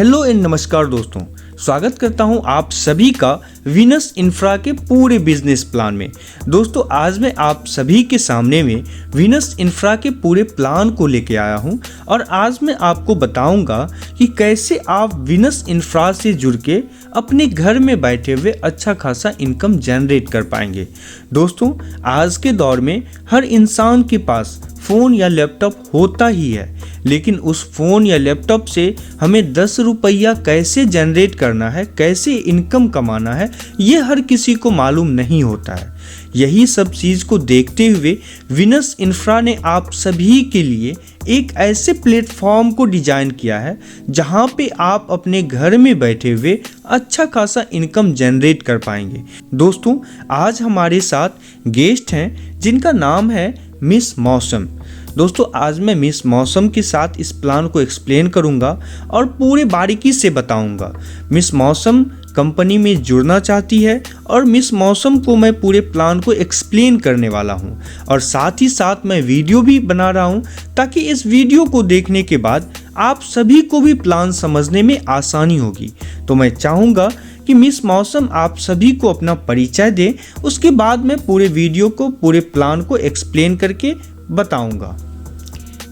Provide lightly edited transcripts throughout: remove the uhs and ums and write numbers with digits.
Hello and नमस्कार दोस्तों, स्वागत करता हूं आप सभी का वीनस इंफ्रा के पूरे बिजनेस प्लान में। दोस्तों आज मैं आप सभी के सामने में वीनस इंफ्रा के पूरे प्लान को लेके आया हूं और आज मैं आपको बताऊंगा कि कैसे आप वीनस इंफ्रा से जुड़ के अपने घर में बैठे हुए अच्छा खासा इनकम जनरेट कर पाएंगे। दोस्तों आज के दौर में हर इंसान के पास फ़ोन या लैपटॉप होता ही है, लेकिन उस फ़ोन या लैपटॉप से हमें 10 रुपया कैसे जनरेट करना है, कैसे इनकम कमाना है, ये हर किसी को मालूम नहीं होता है। यही सब चीज़ को देखते हुए वीनस इंफ्रा ने आप सभी के लिए एक ऐसे प्लेटफॉर्म को डिज़ाइन किया है जहां पे आप अपने घर में बैठे हुए अच्छा खासा इनकम जनरेट कर पाएंगे। दोस्तों आज हमारे साथ गेस्ट हैं जिनका नाम है मिस मौसम। दोस्तों आज मैं मिस मौसम के साथ इस प्लान को एक्सप्लेन करूंगा और पूरे बारीकी से बताऊंगा। मिस मौसम कंपनी में जुड़ना चाहती है और मिस मौसम को मैं पूरे प्लान को एक्सप्लेन करने वाला हूं और साथ ही साथ मैं वीडियो भी बना रहा हूं ताकि इस वीडियो को देखने के बाद आप सभी को भी प्लान समझने में आसानी होगी। तो मैं चाहूँगा कि मिस मौसम आप सभी को अपना परिचय दें, उसके बाद मैं पूरे वीडियो को पूरे प्लान को एक्सप्लेन करके बताऊंगा।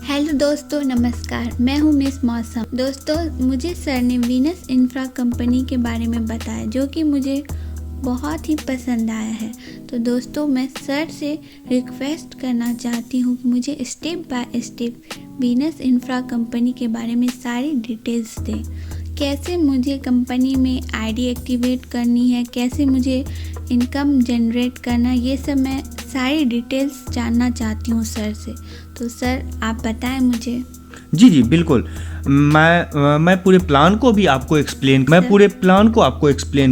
हेलो दोस्तों नमस्कार, मैं हूं मिस मौसम। दोस्तों मुझे सर ने वीनस इंफ्रा कंपनी के बारे में बताया जो कि मुझे बहुत ही पसंद आया है। तो दोस्तों मैं सर से रिक्वेस्ट करना चाहती हूं कि मुझे step by step Venus infra company के बारे में सारी डिटेल्स दें। कैसे मुझे कंपनी में आईडी एक्टिवेट करनी है, कैसे मुझे इनकम जनरेट करना, ये सब मैं सारी डिटेल्स जानना चाहती हूँ सर से। तो सर आप बताएं मुझे। जी बिल्कुल, मैं पूरे प्लान को भी आपको एक्सप्लेन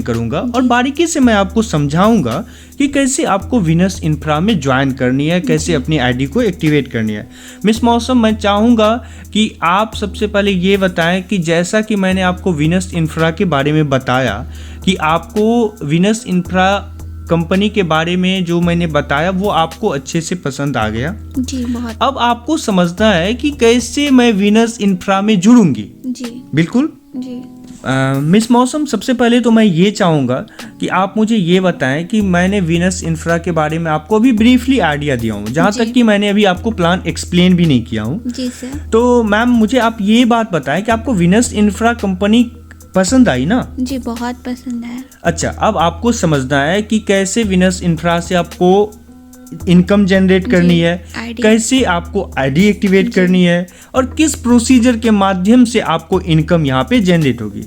करूंगा और बारीकी से मैं आपको समझाऊंगा कि कैसे आपको वीनस इंफ्रा में ज्वाइन करनी है, कैसे अपनी आईडी को एक्टिवेट करनी है। मिस मौसम मैं चाहूँगा कि आप सबसे पहले ये बताएं कि जैसा कि मैंने आपको वीनस इंफ्रा के बारे में बताया कि आपको वीनस इंफ्रा कंपनी के बारे में जो मैंने बताया वो आपको अच्छे से पसंद आ गया। जी बहुत। अब आपको समझना है कि कैसे मैं वीनस इंफ्रा में जुड़ूंगी। जी बिल्कुल जी। मिस मौसम सबसे पहले तो मैं ये चाहूँगा कि आप मुझे ये बताएं कि मैंने वीनस इंफ्रा के बारे में आपको अभी ब्रीफली आइडिया दिया हूँ, जहाँ तक कि मैंने अभी आपको प्लान एक्सप्लेन भी नहीं किया हूँ। जी सर। तो मैम मुझे आप ये बात बताएं कि आपको वीनस इंफ्रा कंपनी पसंद आई ना? जी बहुत पसंद है। अच्छा, अब आपको समझना है कि कैसे वीनस इंफ्रा से आपको इनकम जनरेट करनी है, कैसे आपको आईडी एक्टिवेट करनी है और किस प्रोसीजर के माध्यम से आपको इनकम यहाँ पे जनरेट होगी।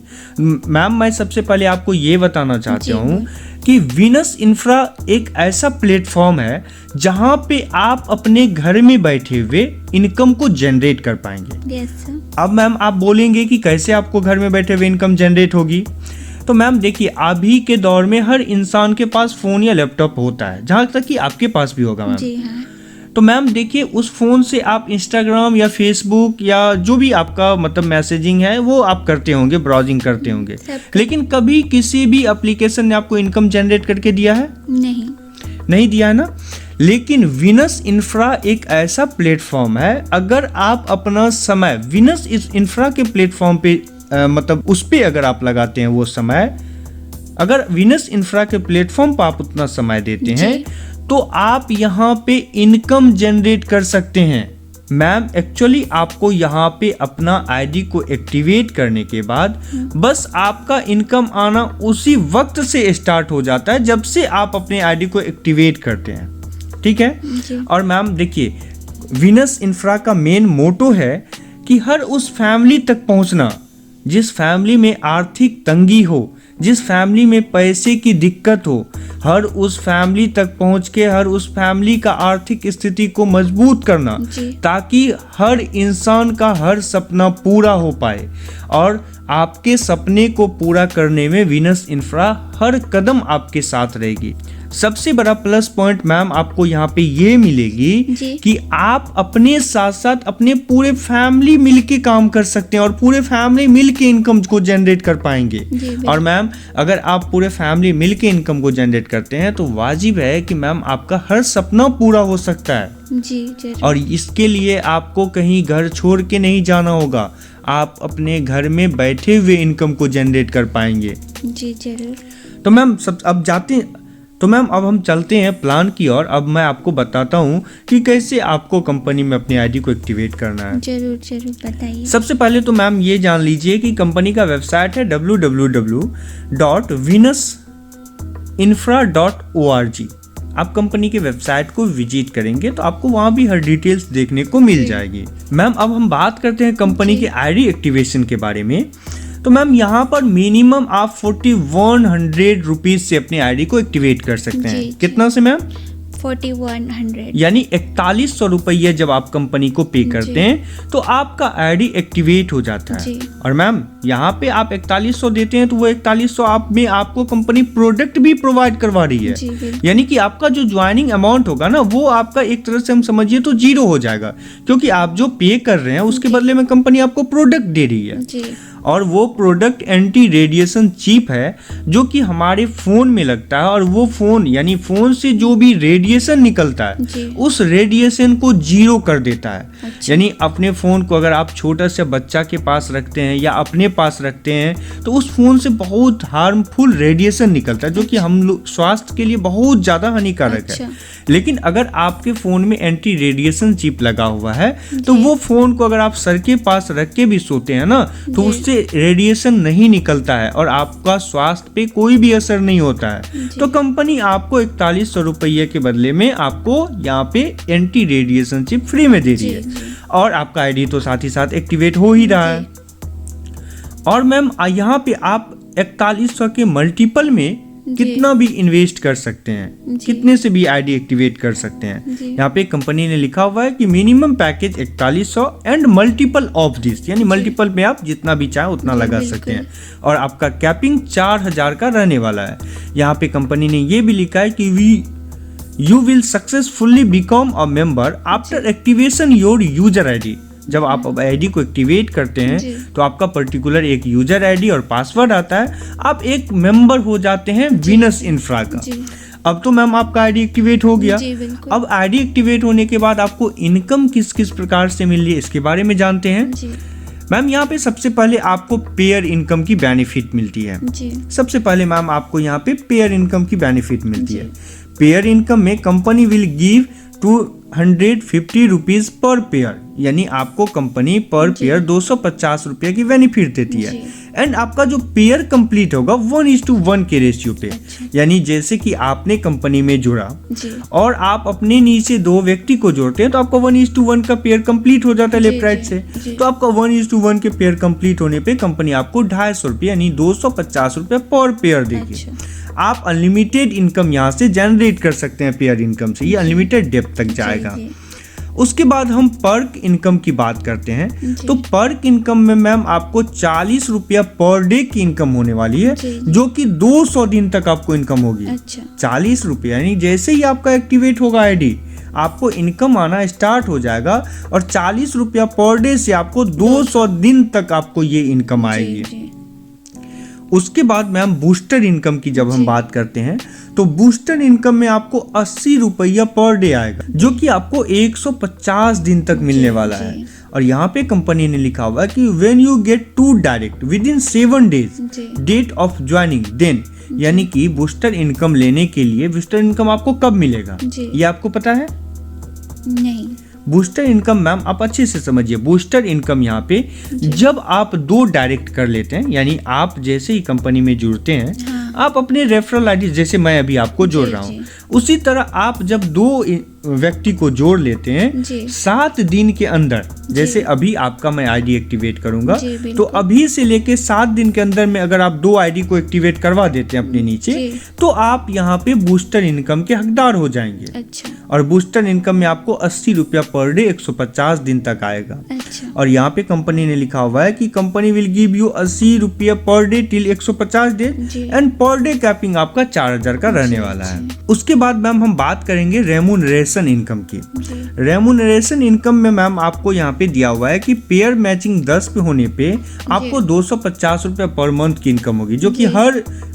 मैम मैं सबसे पहले आपको ये बताना चाहता हूँ कि वीनस इंफ्रा एक ऐसा प्लेटफॉर्म है जहाँ पे आप अपने घर में बैठे हुए इनकम को जनरेट कर पाएंगे। Yes sir. अब मैम आप बोलेंगे कि कैसे आपको घर में बैठे हुए इनकम जनरेट होगी। तो मैम देखिए अभी के दौर में हर इंसान के पास फ़ोन या लैपटॉप होता है, जहाँ तक कि आपके पास भी होगा मैम। जी हाँ। तो मैम देखिए उस फ़ोन से आप इंस्टाग्राम या फेसबुक या जो भी आपका मतलब मैसेजिंग है वो आप करते होंगे, ब्राउजिंग करते होंगे, लेकिन कभी किसी भी एप्लीकेशन ने आपको इनकम जनरेट करके दिया है? नहीं दिया है ना। लेकिन वीनस इंफ्रा एक ऐसा प्लेटफॉर्म है, अगर आप अपना समय वीनस इंफ्रा के प्लेटफॉर्म पे मतलब उस पे अगर आप लगाते हैं वो समय, अगर वीनस इंफ्रा के प्लेटफॉर्म पर आप उतना समय देते हैं तो आप यहाँ पे इनकम जनरेट कर सकते हैं। मैम एक्चुअली आपको यहाँ पे अपना आईडी को एक्टिवेट करने के बाद बस आपका इनकम आना उसी वक्त से स्टार्ट हो जाता है जब से आप अपने आईडी को एक्टिवेट करते हैं, ठीक है। और मैम देखिए वीनस इंफ्रा का मेन मोटो है कि हर उस फैमिली तक पहुँचना जिस फैमिली में आर्थिक तंगी हो, जिस फैमिली में पैसे की दिक्कत हो, हर उस फैमिली तक पहुंच के हर उस फैमिली का आर्थिक स्थिति को मजबूत करना ताकि हर इंसान का हर सपना पूरा हो पाए। और आपके सपने को पूरा करने में वीनस इंफ्रा हर कदम आपके साथ रहेगी। सबसे बड़ा प्लस पॉइंट मैम आपको यहाँ पे ये मिलेगी कि आप अपने साथ साथ अपने पूरे फैमिली मिलके काम कर सकते हैं और पूरे फैमिली मिलके इनकम को जनरेट कर पाएंगे। और मैम अगर आप पूरे फैमिली मिलके इनकम को जनरेट करते हैं तो वाजिब है कि मैम आपका हर सपना पूरा हो सकता है। जी। और इसके लिए आपको कहीं घर छोड़ के नहीं जाना होगा, आप अपने घर में बैठे हुए इनकम को जनरेट कर पाएंगे। जी जरूर। तो मैम अब हम चलते हैं प्लान की ओर। अब मैं आपको बताता हूँ कि कैसे आपको कंपनी में अपनी आईडी को एक्टिवेट करना है। जरूर जरूर बताइए। सबसे पहले तो मैम ये जान लीजिए कि कंपनी का वेबसाइट है www.venusinfra.org। आप कंपनी के वेबसाइट को विजिट करेंगे तो आपको वहाँ भी हर डिटेल्स देखने को मिल जाएगी। मैम अब हम बात करते हैं कंपनी के आईडी एक्टिवेशन के बारे में। तो मैम यहाँ पर मिनिमम आप 4100 रुपीज से अपनी आईडी को एक्टिवेट कर सकते हैं। कितना से मैम? 4100 यानी 4100 रुपये जब आप कंपनी को पे करते हैं तो आपका आईडी एक्टिवेट हो जाता है। और मैम यहाँ पे आप 4100 देते हैं तो वो 4100 में आपको कंपनी प्रोडक्ट भी प्रोवाइड करवा रही है। यानी कि आपका जो ज्वाइनिंग अमाउंट होगा ना वो आपका एक तरह से हम समझिए तो जीरो हो जाएगा, क्योंकि आप जो पे कर रहे हैं उसके बदले में कंपनी आपको प्रोडक्ट दे रही है। और वो प्रोडक्ट एंटी रेडिएशन चिप है जो कि हमारे फोन में लगता है, और वो फोन यानी फोन से जो भी रेडिएशन निकलता है उस रेडिएशन को जीरो कर देता है। यानी अपने फोन को अगर आप छोटा सा बच्चा के पास रखते हैं या अपने पास रखते हैं तो उस फोन से बहुत हार्मफुल रेडिएशन निकलता है जो कि हम लोग स्वास्थ्य के लिए बहुत ज्यादा हानिकारक है। लेकिन अगर आपके फोन में एंटी रेडिएशन चिप लगा हुआ है तो वो फोन को अगर आप सर के पास रख के भी सोते हैं ना तो उससे रेडिएशन नहीं निकलता है और आपका स्वास्थ्य पे कोई भी असर नहीं होता है। तो कंपनी आपको 4100 रुपये के बदले में आपको यहाँ पे एंटी रेडिएशन चिप फ्री में दे रही है, और आपका आईडी तो साथ ही साथ एक्टिवेट हो ही रहा है। और मैम यहाँ पे आप 4100 के मल्टीपल में कितना भी इन्वेस्ट कर सकते हैं, कितने से भी आईडी एक्टिवेट कर सकते हैं। यहाँ पे कंपनी ने लिखा हुआ है कि minimum package 4100 and multiple of this, यानी मल्टीपल में आप जितना भी चाहे उतना लगा सकते हैं, और आपका कैपिंग 4000 का रहने वाला है। यहाँ पे कंपनी ने ये भी लिखा है कि you will successfully become a member after activation your user ID. जब आप आईडी को एक्टिवेट करते हैं तो आपका पर्टिकुलर एक यूजर आईडी और पासवर्ड आता है, आप एक मेंबर हो जाते हैं वीनस इंफ्रा का। अब तो मैम आपका आईडी एक्टिवेट हो गया। अब आईडी एक्टिवेट होने के बाद आपको इनकम किस किस प्रकार से मिल रही है इसके बारे में जानते हैं। मैम यहाँ पे सबसे पहले आपको पेयर इनकम की बेनिफिट मिलती है। सबसे पहले मैम आपको यहाँ पे पेयर इनकम की बेनिफिट मिलती है। पेयर इनकम में company will give 250 rupees per pair, यानी आपको कंपनी पर पेयर 250 रुपये की बेनिफिट देती है। एंड आपका जो पेयर कंप्लीट होगा 1:1 के रेशियो पे, यानी जैसे कि आपने कंपनी में जुड़ा और आप अपने नीचे 2 व्यक्ति को जोड़ते हैं तो आपका 1:1 का पेयर कंप्लीट हो जाता है लेफ्ट राइट से। तो आपका 1:1 के पेयर कंप्लीट होने पे कंपनी आपको 250 रुपये यानी 250 रुपये पर पेयर देगी। आप अनलिमिटेड इनकम यहाँ से जनरेट कर सकते हैं पेयर इनकम से, ये अनलिमिटेड डेप्थ तक जाएगा। उसके बाद हम पर्क इनकम की बात करते हैं। तो पर्क इनकम में मैम आपको 40 रुपया पर डे की इनकम होने वाली है, जो कि 200 दिन तक आपको इनकम होगी। 40 रुपया यानी जैसे ही आपका एक्टिवेट होगा आईडी आपको इनकम आना स्टार्ट हो जाएगा, और 40 रुपया पर डे से आपको 200 दिन तक आपको ये इनकम आएगी। उसके बाद मैम बूस्टर इनकम की जब हम बात करते हैं तो बूस्टर इनकम में आपको 80 रुपया पर डे आएगा, जो कि आपको 150 दिन तक मिलने वाला है। और यहाँ पे कंपनी ने लिखा हुआ है कि when you get to direct within 7 days date of joining then, यानी कि बूस्टर इनकम लेने के लिए बूस्टर इनकम आपको कब मिलेगा ये आपको पता है? नहीं। बूस्टर इनकम मैम आप अच्छे से समझिए। बूस्टर इनकम यहाँ पे जब आप 2 डायरेक्ट कर लेते हैं, यानी आप जैसे ही कंपनी में जुड़ते हैं आप अपने रेफरल आईडी, जैसे मैं अभी आपको जोड़ रहा हूँ, उसी तरह आप जब 2 व्यक्ति को जोड़ लेते हैं 7 दिन के अंदर, जैसे अभी आपका मैं आईडी एक्टिवेट करूंगा तो अभी से लेके 7 दिन के अंदर में अगर आप 2 आईडी को एक्टिवेट करवा देते हैं अपने नीचे तो आप यहाँ पे बूस्टर इनकम के हकदार हो जाएंगे। और बूस्टर इनकम में आपको 80 रुपया पर डे 150 दिन तक आएगा। और यहाँ पे कंपनी ने लिखा हुआ है कि कंपनी विल गिव यू 80 रुपया per day till 150 day and per day capping आपका 4000 का रहने वाला है। उसके बाद मैम हम बात करेंगे रेम्यूनरेशन रेमुनरेशन इनकम की। जी रेमुनरेशन इनकम में मैम आपको यहाँ पे दिया हुआ है कि पेयर मैचिंग 10 पे होने पे आपको 250 रुपये पर मंथ की इनकम होगी, जो कि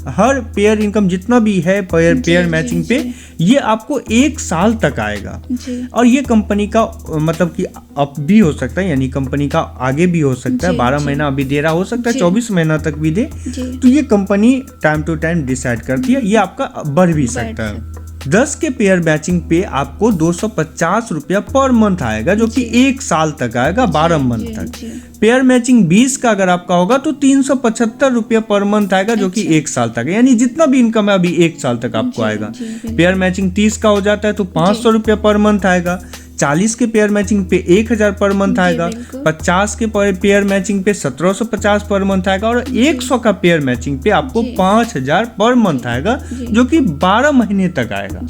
हर पेयर इनकम जितना भी है पेयर मैचिंग पे ये आपको 1 साल तक आएगा। जी और ये कंपनी का मतलब कि अप भी हो सकता है, यानी कंपनी का आगे भी हो सकता है, 12 महीना अभी दे रहा हो सकता है, 24 महीना तक भी दे। जी तो ये company time to time decide करती है, ये आपका बढ़ भी सकता है। 10 के पेयर मैचिंग पे आपको 250 रुपया पर मंथ आएगा, जो कि 1 साल तक आएगा, 12 मंथ तक। पेयर मैचिंग 20 का अगर आपका होगा तो 375 रुपया पर मंथ आएगा, जो कि 1 साल तक है, यानी जितना भी इनकम है अभी 1 साल तक आपको आएगा। पेयर मैचिंग 30 का हो जाता है तो 500 रुपया पर मंथ आएगा। 40 के पेयर मैचिंग पे 1000 पर मंथ आएगा। 50 के पेयर मैचिंग पे 1750 पर मंथ आएगा और 100 का पेयर मैचिंग पे आपको 5000 पर मंथ आएगा, जो कि 12 महीने तक आएगा।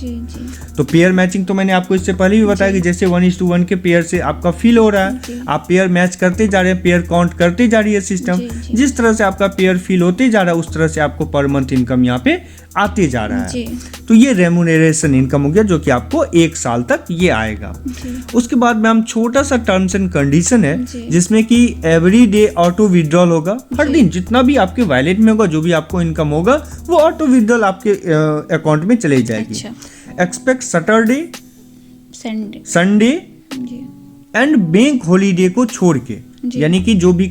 तो पेयर मैचिंग तो मैंने आपको इससे पहले भी बताया कि जैसे 1:1 के पेयर से आपका फील हो रहा है, आप पेयर मैच करते जा रहे हैं, पेयर काउंट करते जा रही है सिस्टम, जिस तरह से आपका पेयर फील होते जा रहा है उस तरह से आपको पर मंथ इनकम यहाँ पे आते जा रहा है। तो ये रेमुनरेशन इनकम हो गया, जो कि आपको 1 साल तक ये आएगा। उसके बाद मैम छोटा सा टर्म्स एंड कंडीशन है, जिसमें कि एवरी डे ऑटो विड्रॉल होगा। हर दिन जितना भी आपके वैलेट में होगा, जो भी आपको इनकम होगा, वो ऑटो विड्रॉल आपके अकाउंट में चली जाएगी। Expect Saturday, Sunday and bank holiday को छोड़ के, यानी कि जो भी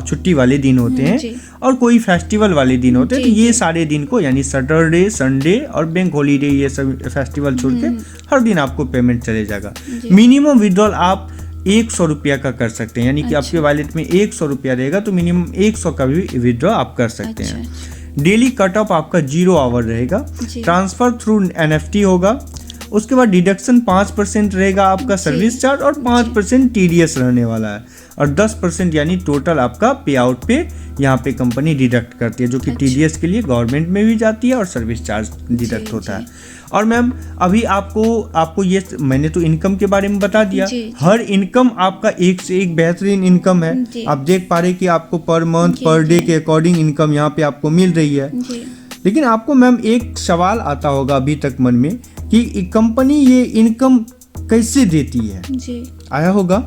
छुट्टी वाले दिन होते हैं और कोई फेस्टिवल वाले दिन होते हैं, तो ये सारे दिन को, यानी सैटरडे, संडे और बैंक हॉलीडे, ये सब फेस्टिवल छोड़ के हर दिन आपको पेमेंट चले जाएगा। मिनिमम विड्रॉल आप 100 रुपया का कर सकते हैं, यानी कि आपके वॉलेट में 100 रुपया रहेगा तो मिनिमम 100 का भी विड्रॉ आप कर सकते हैं। डेली कट ऑफ आपका 0 आवर रहेगा। ट्रांसफर थ्रू NFT होगा। उसके बाद डिडक्शन 5% रहेगा आपका सर्विस चार्ज और 5% TDS रहने वाला है, और 10% यानी टोटल आपका पे आउट पे यहाँ पे कंपनी डिडक्ट करती है, जो कि TDS के लिए गवर्नमेंट में भी जाती है और सर्विस चार्ज डिडक्ट होता है। और मैम अभी आपको ये मैंने तो इनकम के बारे में बता दिया। हर इनकम आपका एक से एक बेहतरीन इनकम है। आप देख पा रहे कि आपको पर मंथ पर डे के अकॉर्डिंग इनकम यहाँ पे आपको मिल रही है। लेकिन आपको मैम एक सवाल आता होगा अभी तक मन में कि कंपनी ये इनकम कैसे देती है, आया होगा।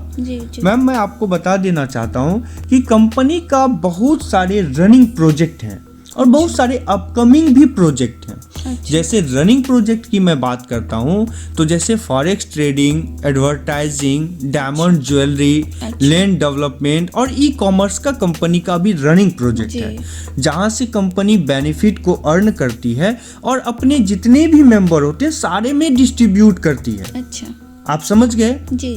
मैम मैं आपको बता देना चाहता हूँ कि कंपनी का बहुत सारे रनिंग प्रोजेक्ट हैं और बहुत सारे अपकमिंग भी प्रोजेक्ट हैं। जैसे रनिंग प्रोजेक्ट की मैं बात करता हूँ तो जैसे forex trading, advertising, diamond jewellery, land development और ई-कॉमर्स का कंपनी का भी रनिंग प्रोजेक्ट है, जहाँ से कंपनी बेनिफिट को अर्न करती है और अपने जितने भी मेंबर होते हैं सारे में डिस्ट्रीब्यूट करती है। आप समझ गए।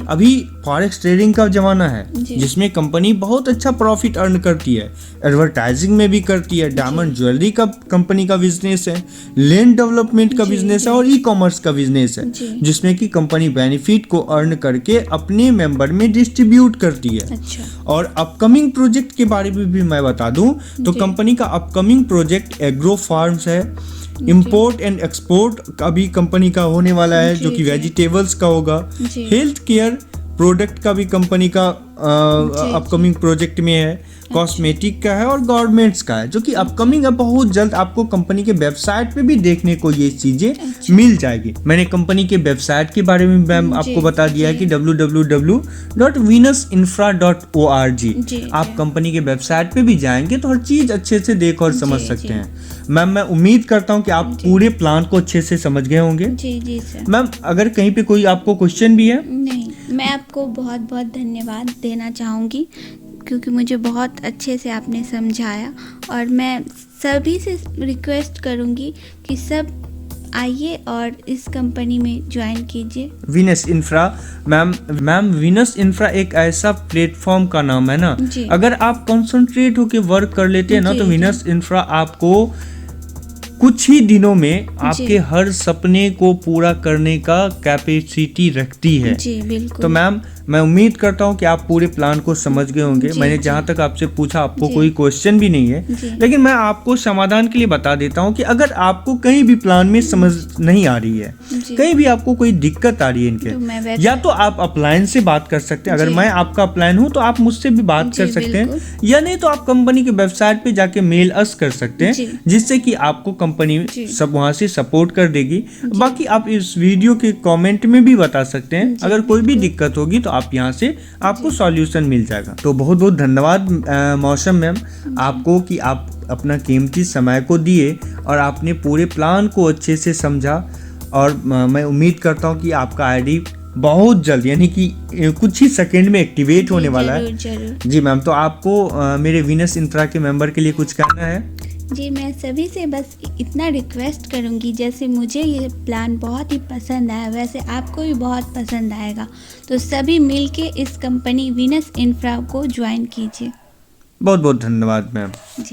अभी फॉरेक्स ट्रेडिंग का जमाना है जिसमें कंपनी बहुत अच्छा प्रॉफिट अर्न करती है, एडवर्टाइजिंग में भी करती है, डायमंड ज्वेलरी का कंपनी का बिजनेस है, लैंड डेवलपमेंट का बिजनेस है और ई-कॉमर्स का बिजनेस है, जिसमें कि कंपनी बेनिफिट को अर्न करके अपने मेंबर में डिस्ट्रीब्यूट करती है। और अपकमिंग प्रोजेक्ट के बारे में भी मैं बता दूं तो कंपनी का अपकमिंग प्रोजेक्ट एग्रो फार्म्स है, इंपोर्ट एंड एक्सपोर्ट का भी कंपनी का होने वाला है, जो कि वेजिटेबल्स का होगा, हेल्थ केयर प्रोडक्ट का भी कंपनी का अपकमिंग प्रोजेक्ट में है, कॉस्मेटिक का है और गवर्नमेंट्स का है, जो कि अपकमिंग है। बहुत जल्द आपको कंपनी के वेबसाइट पे भी देखने को ये चीजें मिल जाएगी। मैंने कंपनी के वेबसाइट के बारे में मैम आपको बता दिया है कि www.venusinfra.org। आप कंपनी के वेबसाइट पे भी जाएंगे तो हर चीज अच्छे से देख और समझ सकते हैं। मैम मैं उम्मीद करता हूँ कि आप पूरे प्लान को अच्छे से समझ गए होंगे। जी सर। मैम अगर कहीं पे कोई आपको क्वेश्चन भी है? नहीं, मैं आपको बहुत बहुत धन्यवाद देना चाहूँगी क्योंकि मुझे बहुत अच्छे से आपने समझाया, और मैं सभी से रिक्वेस्ट करूँगी कि सब आइए और इस कंपनी में ज्वाइन कीजिए। Venus infra ma'am Venus infra एक ऐसा प्लेटफॉर्म का नाम है ना, अगर आप कंसंट्रेट होके वर्क कर लेते हैं ना तो वीनस इंफ्रा आपको कुछ ही दिनों में आपके हर सपने को पूरा करने का कैपेसिटी रखती है। जी बिल्कुल। तो मैम मैं उम्मीद करता हूँ कि आप पूरे प्लान को समझ गए होंगे। जी, मैंने जी। जहाँ तक आपसे पूछा आपको जी। कोई क्वेश्चन भी नहीं है, जी। लेकिन मैं आपको समाधान के लिए बता देता हूँ कि अगर आपको कहीं भी प्लान में समझ नहीं आ रही है, जी। कहीं भी आपको कोई दिक्कत आ रही है तो मैं इनके, वेब- या तो आप अपलाइन से बात कर सकते हैं। अगर जी। मैं आपका अपलाइन हूँ तो आप मुझसे भी बात जी, कर सकते हैं, बिल्कुल। या नहीं तो आप कंपनी के वेबसाइट पे जाके मेल अस कर सकते जी। हैं, जिससे कि आपको कंपनी जी। सब वहाँ से सपोर्ट कर देगी। बाकी आप इस वीडियो के कमेंट में भी बता सकते हैं, जी, अगर कोई भी बिल्कुल। दिक्कत होगी तो आप यहाँ से आपको सॉल्यूशन मिल जाएगा। तो बहुत बहुत धन्यवाद मौसम मैम आपको कि आप अपना कीमती समय को दिए और आपने पूरे प्लान को अच्छे से समझा। और मैं उम्मीद करता हूँ कि आपका आईडी बहुत जल्द, यानी कि कुछ ही सेकंड में एक्टिवेट होने वाला है। जरूर जरूर। जी मैम, तो आपको मेरे वीनस इंफ्रा के मेंबर के लिए कुछ कहना है? जी, मैं सभी से बस इतना रिक्वेस्ट करूंगी, जैसे मुझे ये प्लान बहुत ही पसंद आया वैसे आपको भी बहुत पसंद आएगा, तो सभी मिलके इस कंपनी वीनस इंफ्रा को ज्वाइन कीजिए। बहुत बहुत धन्यवाद मैम। जी।